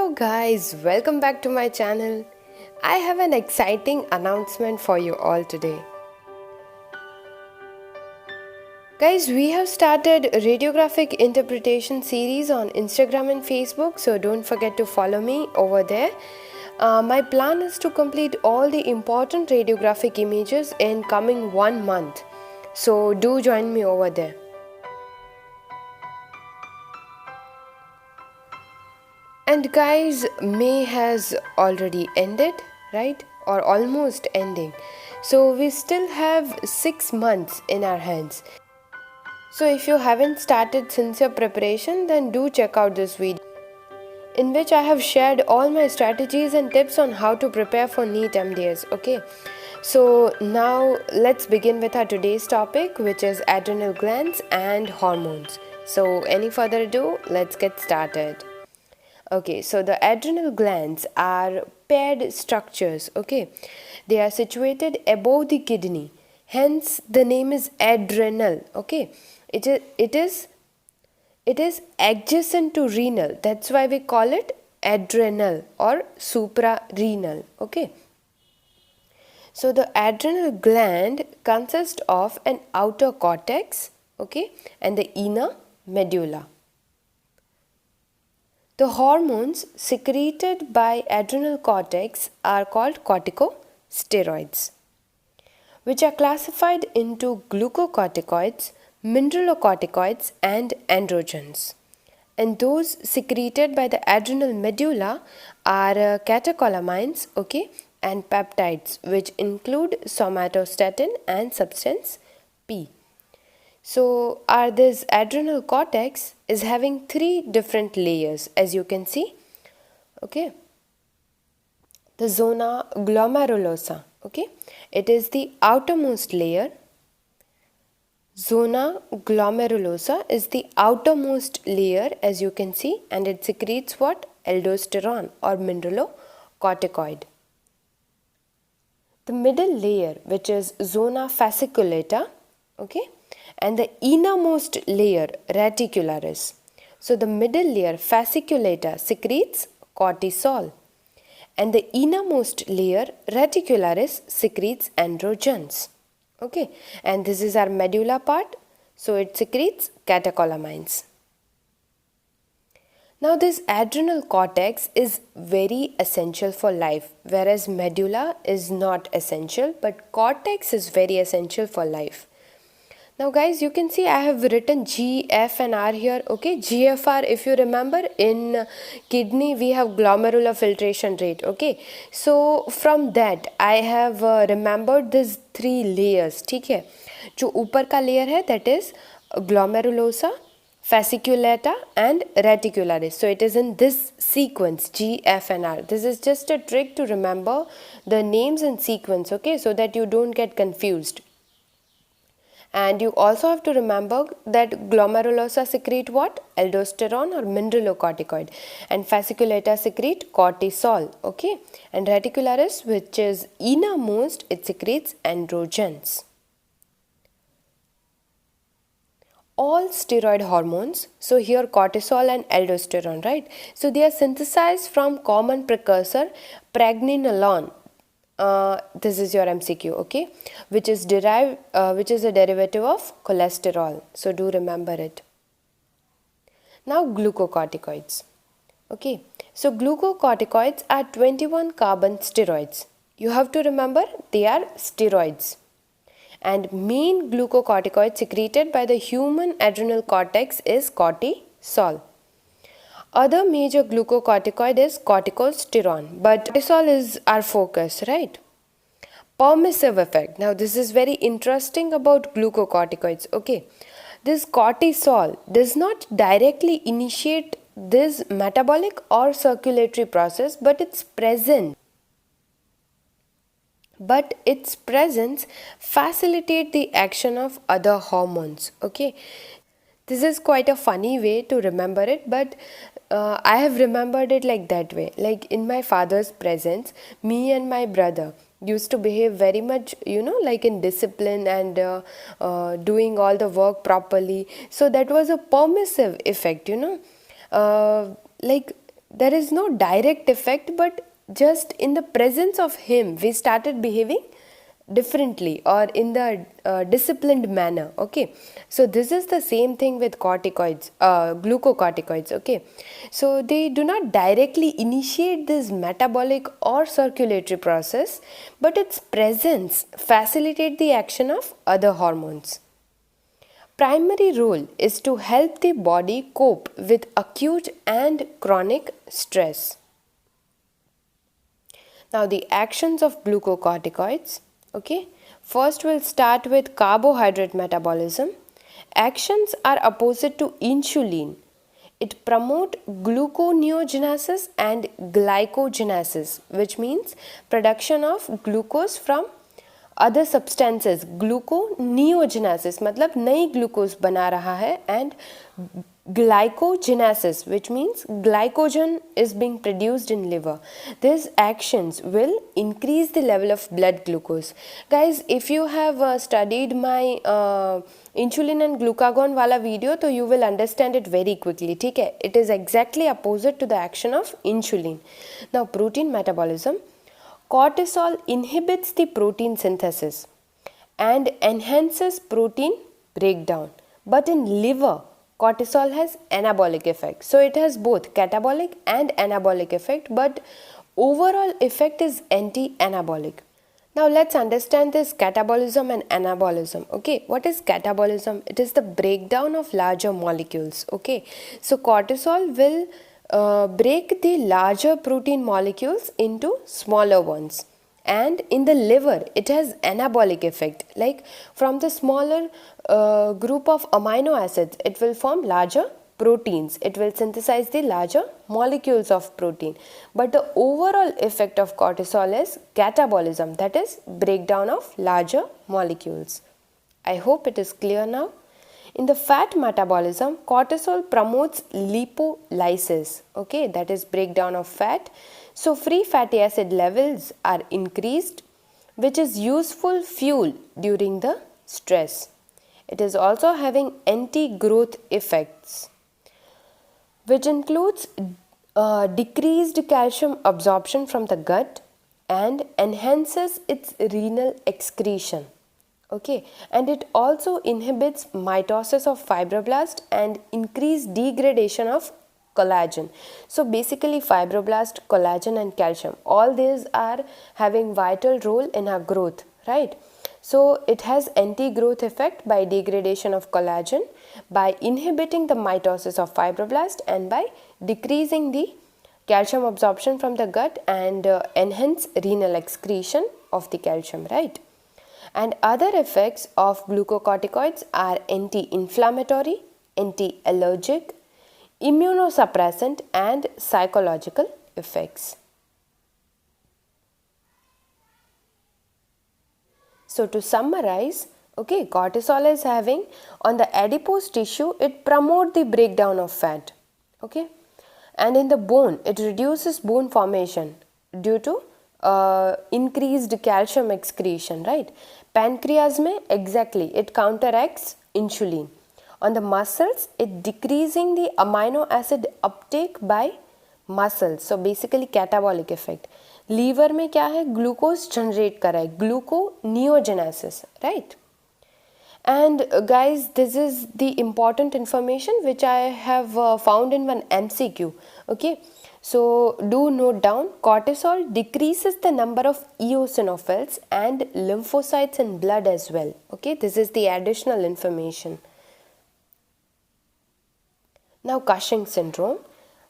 Hello guys, welcome back to my channel. I have an exciting announcement for you all today. Guys, we have started a radiographic interpretation series on Instagram and Facebook, so don't forget to follow me over there. My plan is to complete all the important radiographic images in coming 1 month. So do join me over there. And guys, May has already ended, right? Or almost ending. So we still have 6 months in our hands. So if you haven't started sincere preparation, then do check out this video, in which I have shared all my strategies and tips on how to prepare for NEET MDS. Okay, so now let's begin with our today's topic, which is adrenal glands and hormones. So any further ado, let's get started. Okay, so the adrenal glands are paired structures. Okay, they are situated above the kidney, hence the name is adrenal. Okay, it is adjacent to renal, that's why we call it adrenal or suprarenal. Okay, so the adrenal gland consists of an outer cortex, okay, and the inner medulla. The hormones secreted by adrenal cortex are called corticosteroids, which are classified into glucocorticoids, mineralocorticoids, and androgens. And those secreted by the adrenal medulla are catecholamines, okay, and peptides, which include somatostatin and substance P. So this adrenal cortex is having 3 different layers, as you can see. Okay, the zona glomerulosa. Okay, it is the outermost layer. Zona glomerulosa is the outermost layer, as you can see, and it secretes what? Aldosterone or mineralocorticoid. The middle layer, which is zona fasciculata, okay, and the innermost layer, reticularis. So the middle layer, fasciculata, secretes cortisol, and the innermost layer, reticularis, secretes androgens. Okay, and this is our medulla part, so it secretes catecholamines. Now this adrenal cortex is very essential for life, whereas medulla is not essential, but cortex is very essential for life. Now guys, you can see I have written G, F and R here. Okay, GFR, if you remember, in kidney we have glomerular filtration rate. Okay, so from that I have remembered these 3 layers. ठीक है, जो ऊपर का layer है, that is glomerulosa, fasciculata and reticularis. So it is in this sequence, G, F and R. This is just a trick to remember the names in sequence, okay, so that you don't get confused. And you also have to remember that glomerulosa secrete what? Aldosterone or mineralocorticoid, and fasciculata secrete cortisol, okay, and reticularis, which is innermost, it secretes androgens. All steroid hormones, so here cortisol and aldosterone, right? So they are synthesized from common precursor pregnenolone. This is your MCQ, okay, which is a derivative of cholesterol. So do remember it. Now glucocorticoids. Okay, so glucocorticoids are 21 carbon steroids. You have to remember they are steroids. And main glucocorticoid secreted by the human adrenal cortex is cortisol. Other major glucocorticoid is corticosterone, but cortisol is our focus, right? Permissive effect. Now this is very interesting about glucocorticoids. Okay, this cortisol does not directly initiate this metabolic or circulatory process, but its presence facilitate the action of other hormones. Okay, this is quite a funny way to remember it, but I have remembered it like that way. Like in my father's presence, me and my brother used to behave very much, like in discipline and doing all the work properly. So that was a permissive effect, like there is no direct effect, but just in the presence of him we started behaving differently or in the disciplined manner. Okay, so this is the same thing with corticoids, glucocorticoids. Okay, so they do not directly initiate this metabolic or circulatory process, but its presence facilitate the action of other hormones. Primary role is to help the body cope with acute and chronic stress. Now the actions of glucocorticoids. Okay, first we'll start with carbohydrate metabolism. Actions are opposite to insulin. It promote gluconeogenesis and glycogenesis, which means production of glucose from other substances. Gluconeogenesis मतलब नई glucose बना रहा है, and glycogenesis, which means glycogen is being produced in liver. These actions will increase the level of blood glucose. Guys, if you have studied my insulin and glucagon wala video, तो you will understand it very quickly. ठीक है, it is exactly opposite to the action of insulin. Now protein metabolism. Cortisol inhibits the protein synthesis and enhances protein breakdown. But in liver, cortisol has anabolic effect. So it has both catabolic and anabolic effect, but overall effect is anti-anabolic. Now let's understand this catabolism and anabolism. Okay, what is catabolism? It is the breakdown of larger molecules. Okay, so cortisol will break the larger protein molecules into smaller ones, and in the liver it has anabolic effect, like from the smaller group of amino acids it will form larger proteins, it will synthesize the larger molecules of protein. But the overall effect of cortisol is catabolism, that is breakdown of larger molecules. I hope it is clear now. In the fat metabolism, cortisol promotes lipolysis, okay, that is breakdown of fat. So free fatty acid levels are increased, which is useful fuel during the stress. It is also having anti-growth effects, which includes decreased calcium absorption from the gut and enhances its renal excretion. Okay, and it also inhibits mitosis of fibroblast and increase degradation of collagen. So basically fibroblast, collagen and calcium, all these are having vital role in our growth, right? So it has anti-growth effect by degradation of collagen, by inhibiting the mitosis of fibroblast, and by decreasing the calcium absorption from the gut and enhance renal excretion of the calcium, right? And other effects of glucocorticoids are anti-inflammatory, anti-allergic, immunosuppressant and psychological effects. So to summarize, okay, cortisol is having on the adipose tissue, it promotes the breakdown of fat, okay, and in the bone, it reduces bone formation due to increased calcium excretion, right? Pancreas में exactly it counteracts insulin. On the muscles, it decreasing the amino acid uptake by muscles, so basically catabolic effect. Liver में क्या है, glucose generate कर रहा है, gluconeogenesis, right? And guys, this is the important information which I have found in one MCQ. Okay, so do note down, cortisol decreases the number of eosinophils and lymphocytes in blood as well. Okay, this is the additional information. Now Cushing syndrome.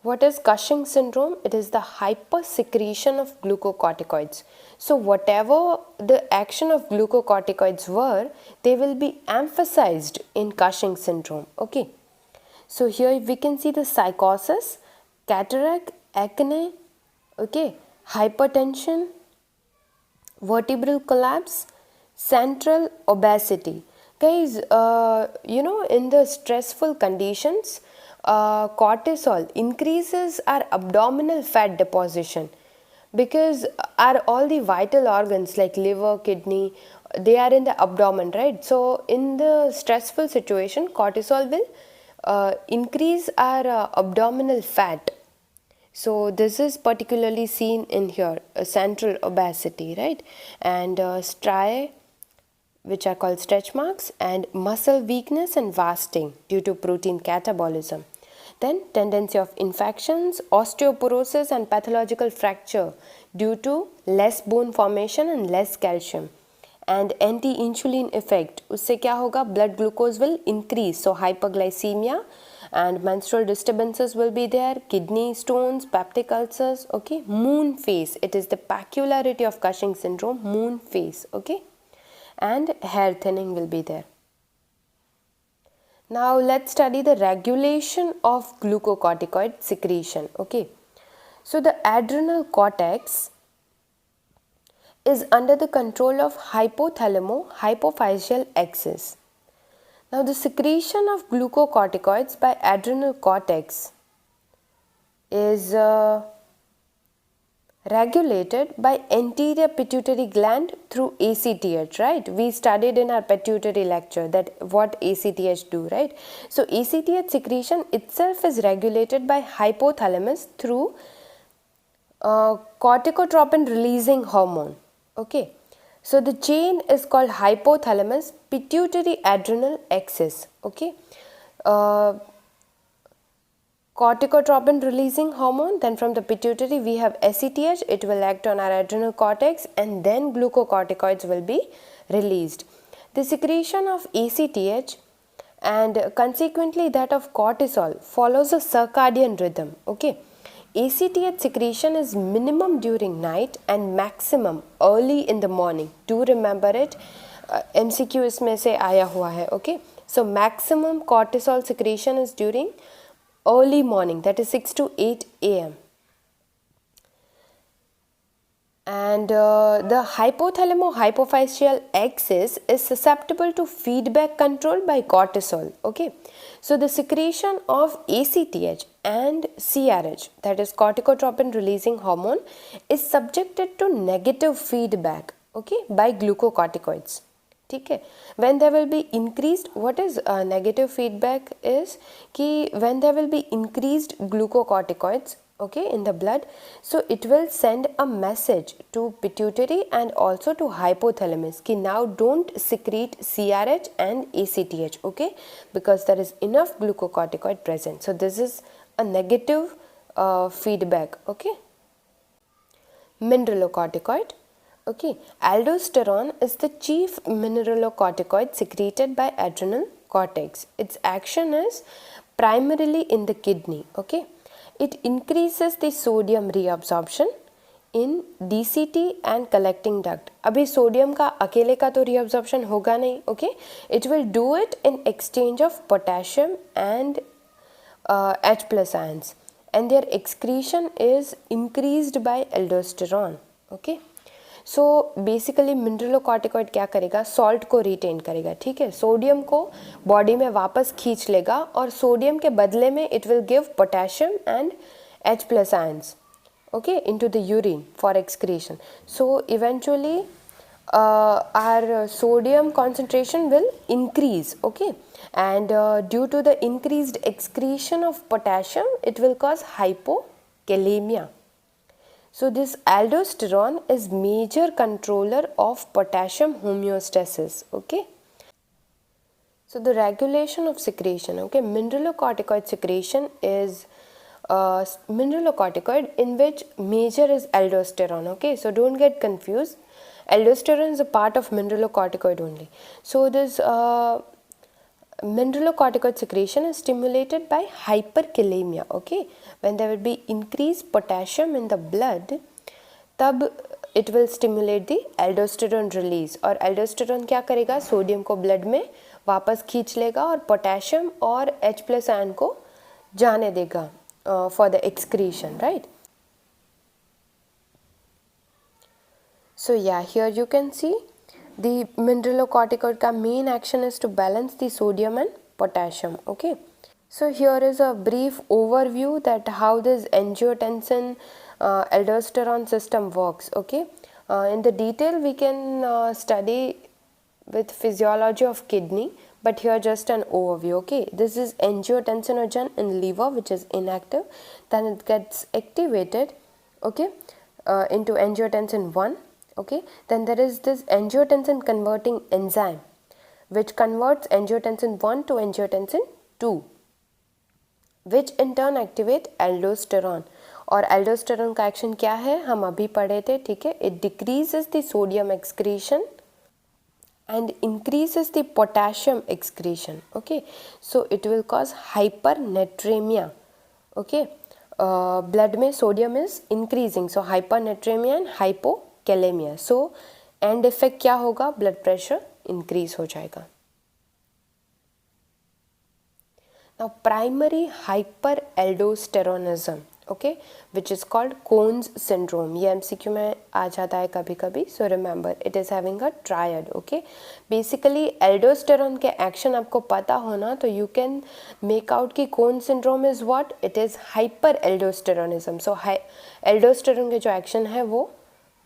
What is Cushing syndrome? It is the hypersecretion of glucocorticoids. So whatever the action of glucocorticoids were, they will be emphasized in Cushing syndrome. Okay. So here we can see the psychosis, cataract, acne, okay, hypertension, vertebral collapse, central obesity. Guys, in the stressful conditions, cortisol increases our abdominal fat deposition, because all the vital organs like liver, kidney, they are in the abdomen, right? So in the stressful situation, cortisol will increase our abdominal fat, So this is particularly seen in here, central obesity, right? And striae, which are called stretch marks, and muscle weakness and wasting due to protein catabolism. Then tendency of infections, osteoporosis and pathological fracture due to less bone formation and less calcium. And anti-insulin effect, उससे क्या होगा, blood glucose will increase, so hyperglycemia and menstrual disturbances will be there, kidney stones, peptic ulcers, okay. Moon face, it is the peculiarity of Cushing syndrome, moon face, okay. And hair thinning will be there. Now let's study the regulation of glucocorticoid secretion, okay. So the adrenal cortex is under the control of hypothalamo-hypophyseal axis. Now the secretion of glucocorticoids by adrenal cortex is regulated by anterior pituitary gland through ACTH, right? We studied in our pituitary lecture that what ACTH do, right? So ACTH secretion itself is regulated by hypothalamus through corticotropin releasing hormone, okay. So the chain is called hypothalamus pituitary adrenal axis, okay. Corticotropin releasing hormone, then from the pituitary we have ACTH, it will act on our adrenal cortex and then glucocorticoids will be released. The secretion of ACTH and consequently that of cortisol follows a circadian rhythm, okay. ACTH secretion is minimum during night and maximum early in the morning. Do remember it, MCQ इसमें से आया हुआ है, okay. So maximum cortisol secretion is during early morning, that is 6 to 8 a.m. And the hypothalamo-hypophyseal axis is susceptible to feedback control by cortisol, okay. So the secretion of ACTH and CRH, that is corticotropin releasing hormone, is subjected to negative feedback, okay, by glucocorticoids. ठीक है. When there will be increased, what is negative feedback is कि when there will be increased glucocorticoids, okay, in the blood, so it will send a message to pituitary and also to hypothalamus कि now don't secrete CRH and ACTH, okay, because there is enough glucocorticoid present. So this is a negative feedback, okay. Mineralocorticoid. Okay, aldosterone is the chief mineralocorticoid secreted by adrenal cortex. Its action is primarily in the kidney. Okay, it increases the sodium reabsorption in DCT and collecting duct. अभी sodium का अकेले का तो reabsorption होगा नहीं. Okay, it will do it in exchange of potassium and H plus ions, and their excretion is increased by aldosterone. Okay. So basically mineralocorticoid क्या करेगा, salt को रिटेन करेगा, ठीक है, सोडियम को बॉडी में वापस खींच लेगा और सोडियम के बदले में it will give potassium and H plus ions, okay, into the urine for excretion. So eventually our sodium concentration will increase, okay, and due to the increased excretion of potassium it will cause hypokalemia. So this aldosterone is major controller of potassium homeostasis, okay. So the regulation of secretion, okay, mineralocorticoid secretion is mineralocorticoid in which major is aldosterone, okay. So don't get confused, aldosterone is a part of mineralocorticoid only. So this mineralocorticoid secretion is stimulated by hyperkalemia, okay. When there will be increased potassium in the blood, तब it will stimulate the aldosterone release, और aldosterone क्या करेगा, sodium को blood में वापस खींच लेगा और पोटेशियम और H प्लस आयन को जाने देगा for the excretion, right. So yeah, here you can see the mineralocorticoid का main action is to balance the sodium and potassium, okay. So here is a brief overview that how this angiotensin aldosterone system works, okay. In the detail we can study with physiology of kidney, but here just an overview. Okay, this is angiotensinogen in liver, which is inactive, then it gets activated, okay, into angiotensin 1. Okay, then there is this angiotensin converting enzyme which converts angiotensin 1 to angiotensin 2, which in turn activate aldosterone. और aldosterone का action क्या है, हम अभी पढ़े थे, ठीक है. It decreases the sodium excretion and increases the potassium excretion. Okay, so it will cause hypernatremia. Okay, blood में sodium is increasing, so hypernatremia and hypokalemia. So end effect क्या होगा, blood pressure increase हो जाएगा. Now primary hyperaldosteronism, okay, which is called Cohen's syndrome. ये MCQ में आ जाता है कभी कभी. So remember it is having a triad. Okay, basically aldosterone के action आपको पता होना तो you can make out कि Cohen's syndrome is what? It is hyperaldosteronism. So aldosterone के जो action है वो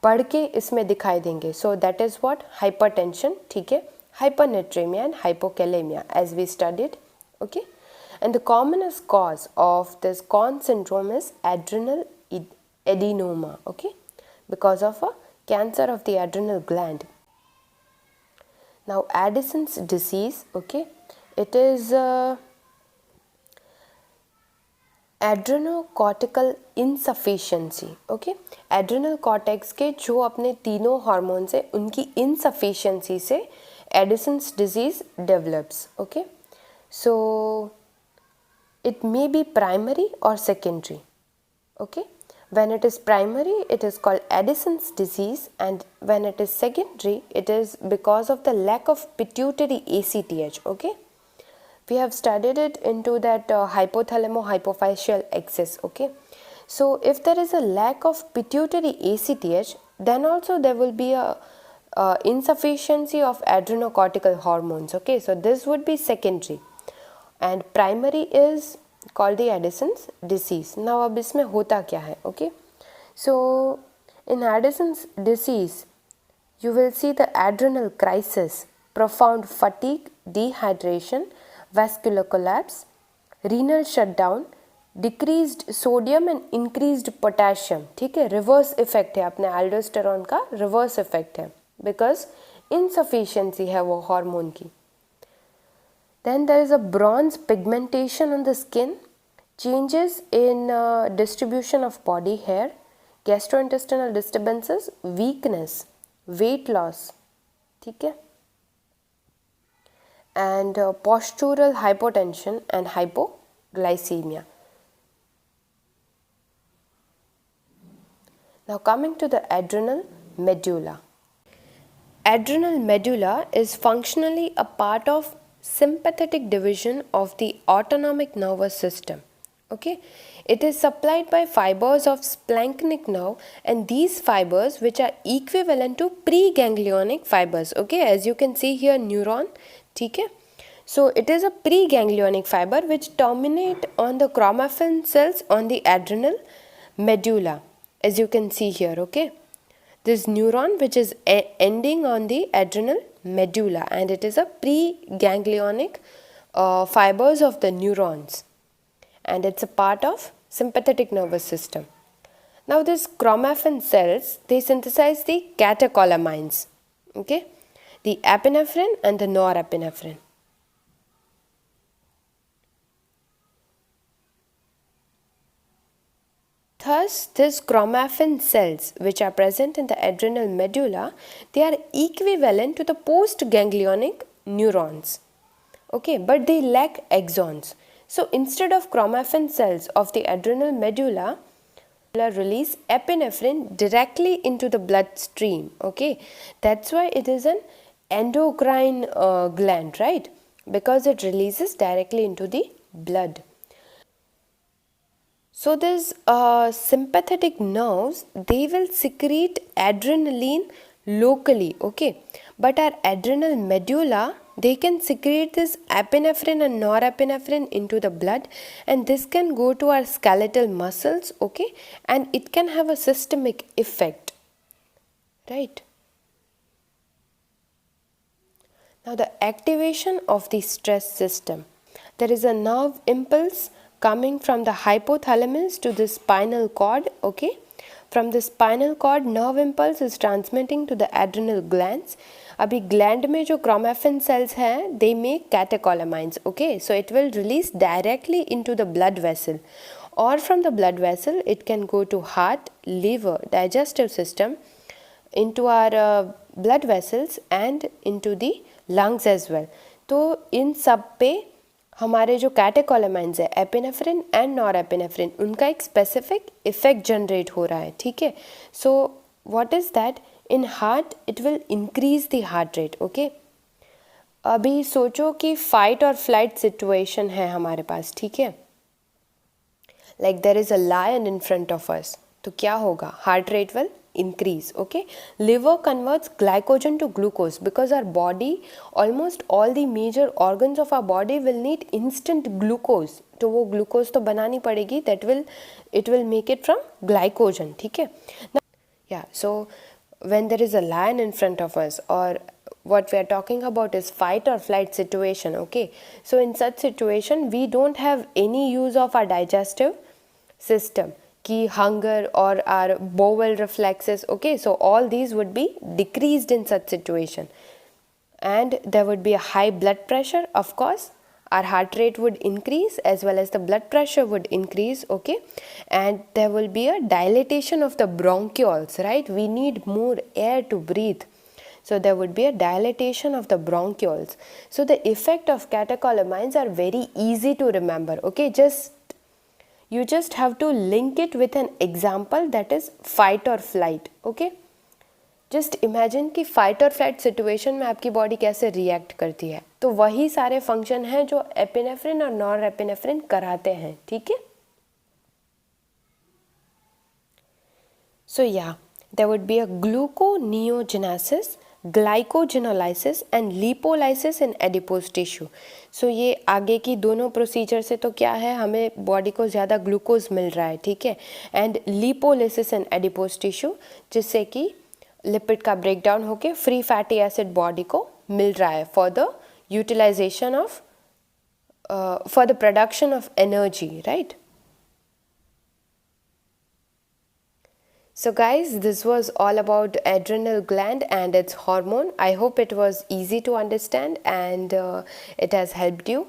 पढ़ के इसमें दिखाई देंगे. So that is what? Hypertension, ठीक है, hypernatremia and hypokalemia as we studied. Okay. And the commonest cause of this Cohen syndrome is adrenal adenoma, okay, because of a cancer of the adrenal gland. Now Addison's disease, okay, it is adrenocortical insufficiency. Okay, adrenal cortex के जो अपने तीनों hormones है उनकी insufficiency से Addison's disease develops. Okay, so it may be primary or secondary. Okay, when it is primary it is called Addison's disease, and when it is secondary it is because of the lack of pituitary ACTH. Okay, we have studied it into that hypothalamo-hypophyseal axis. Okay, so if there is a lack of pituitary ACTH, then also there will be a insufficiency of adrenocortical hormones. Okay, so this would be secondary. And primary is called the Addison's disease. Now अब इसमें होता क्या है? Okay, so in Addison's disease you will see the adrenal crisis, profound fatigue, dehydration, vascular collapse, renal shutdown, decreased sodium and increased potassium. ठीक है, reverse effect है अपने aldosterone का, reverse effect है because insufficiency है वो hormone की. Then there is a bronze pigmentation on the skin, changes in distribution of body hair, gastrointestinal disturbances, weakness, weight loss, ठीक है, and postural hypotension and hypoglycemia. Now coming to the adrenal medulla. Adrenal medulla is functionally a part of sympathetic division of the autonomic nervous system. Okay, it is supplied by fibers of splanchnic nerve, and these fibers which are equivalent to preganglionic fibers. Okay, as you can see here, neuron, ठीक है, so it is a preganglionic fiber which terminate on the chromaffin cells on the adrenal medulla, as you can see here. Okay, this neuron which is ending on the adrenal medulla, and it is a preganglionic fibers of the neurons, and it's a part of sympathetic nervous system. Now this chromaffin cells, they synthesize the catecholamines, okay, the epinephrine and the norepinephrine. Thus, these chromaffin cells which are present in the adrenal medulla, they are equivalent to the postganglionic neurons. Okay, but they lack axons. So instead of chromaffin cells of the adrenal medulla, release epinephrine directly into the bloodstream. Okay, that's why it is an endocrine gland, right? Because it releases directly into the blood. So these sympathetic nerves, they will secrete adrenaline locally, okay, but our adrenal medulla, they can secrete this epinephrine and norepinephrine into the blood, and this can go to our skeletal muscles, okay, and it can have a systemic effect, right? Now the activation of the stress system. There is a nerve impulse coming from the hypothalamus to the spinal cord, okay? From the spinal cord, nerve impulse is transmitting to the adrenal glands. अभी gland में जो chromaffin cells हैं, they make catecholamines, okay? So it will release directly into the blood vessel, or from the blood vessel it can go to heart, liver, digestive system, into our blood vessels and into the lungs as well. तो इन सब पे हमारे जो catecholamines है epinephrine and norepinephrine उनका एक specific effect generate हो रहा है, ठीक है. So what is that? In heart it will increase the heart rate, okay. अभी सोचो कि फाइट और फ्लाइट सिचुएशन है हमारे पास, ठीक है. Like there is a lion in front of us, तो क्या होगा? Heart rate will increase, okay. Liver converts glycogen to glucose because our body, almost all the major organs of our body will need instant glucose, तो वो glucose तो बनानी पड़ेगी, it will make it from glycogen, ठीक है. Yeah, so when there is a lion in front of us, or what we are talking about is fight or flight situation, okay. So in such situation we don't have any use of our digestive system, ki hunger or our bowel reflexes, okay. So all these would be decreased in such situation, and there would be a high blood pressure. Of course our heart rate would increase as well as the blood pressure would increase, okay. And there will be a dilatation of the bronchioles, right? We need more air to breathe, so there would be a dilatation of the bronchioles. So the effect of catecholamines are very easy to remember, okay. You just have to link it with an example, that is fight or flight, okay. Just imagine कि fight और flight situation में आपकी body कैसे react करती है, तो वही सारे फंक्शन हैं जो एपिनेफ्रिन और नॉर एपिनेफ्रिन कराते हैं, ठीक है. So yeah there would be a gluconeogenesis, glycogenolysis and lipolysis in adipose tissue. So ये आगे की दोनों प्रोसीजर से तो क्या है, हमें बॉडी को ज़्यादा ग्लूकोज मिल रहा है, ठीक है. And lipolysis in adipose tissue, जिससे कि लिपिड का ब्रेकडाउन होके फ्री फैटी एसिड बॉडी को मिल रहा है for the utilization of for the production of energy, right. So guys, this was all about adrenal gland and its hormone. I hope it was easy to understand and it has helped you.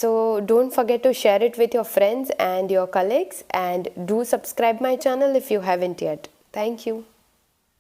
So don't forget to share it with your friends and your colleagues, and do subscribe my channel if you haven't yet. Thank you.